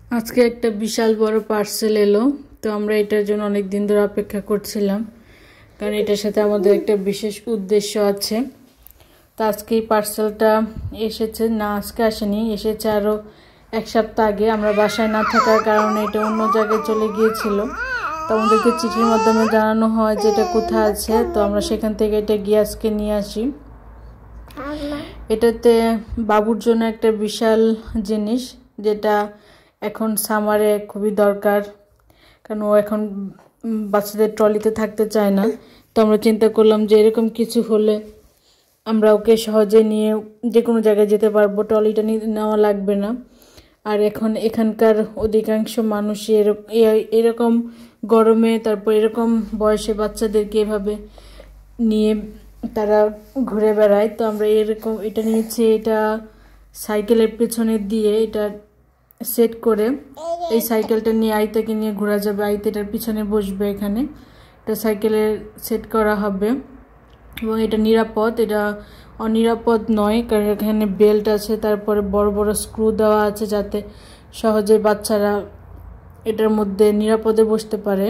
আজকে একটা বিশাল বড় পার্সেল এলো। তো আমরা এটার জন্য অনেক দিন ধরে অপেক্ষা করছিলাম, কারণ এটার সাথে আমাদের একটা বিশেষ উদ্দেশ্য আছে। তো আজকে এই পার্সেলটা এসেছে, না আজকে আসেনি, এসেছে আরও এক সপ্তাহ আগে। আমরা বাসায় না থাকার কারণে এটা অন্য জায়গায় চলে গিয়েছিল। তো আমাদেরকে চিঠির মাধ্যমে জানানো হয় যে এটা কোথায় আছে। তো আমরা সেখান থেকে এটা গিয়ে আজকে নিয়ে আসি। এটাতে বাবুর জন্য একটা বিশাল জিনিস, যেটা এখন সামারে খুবই দরকার, কারণ ও এখন বাচ্চাদের ট্রলিতে থাকতে চায় না। তো আমরা চিন্তা করলাম যে এরকম কিছু হলে আমরা ওকে সহজে নিয়ে যে কোনো জায়গায় যেতে পারবো, ট্রলিটা নেওয়া লাগবে না। আর এখানকার অধিকাংশ মানুষই এরকম গরমে, তারপর এরকম বয়সে বাচ্চাদেরকে এভাবে নিয়ে তারা ঘুরে বেড়ায়। তো আমরা এরকম এটা নিয়েছি, এটা সাইকেলের পেছনে দিয়ে এটা সেট করে এই সাইকেলটা নিয়ে আইতাকে নিয়ে ঘোরা যাবে। আইতে এটার পিছনে বসবে, এখানে এটা সাইকেলে সেট করা হবে এবং এটা নিরাপদ, এটা অনিরাপদ নয়, কারণ এখানে বেল্ট আছে, তারপরে বড় বড় স্ক্রু দেওয়া আছে যাতে সহজে বাচ্চারা এটার মধ্যে নিরাপদে বসতে পারে।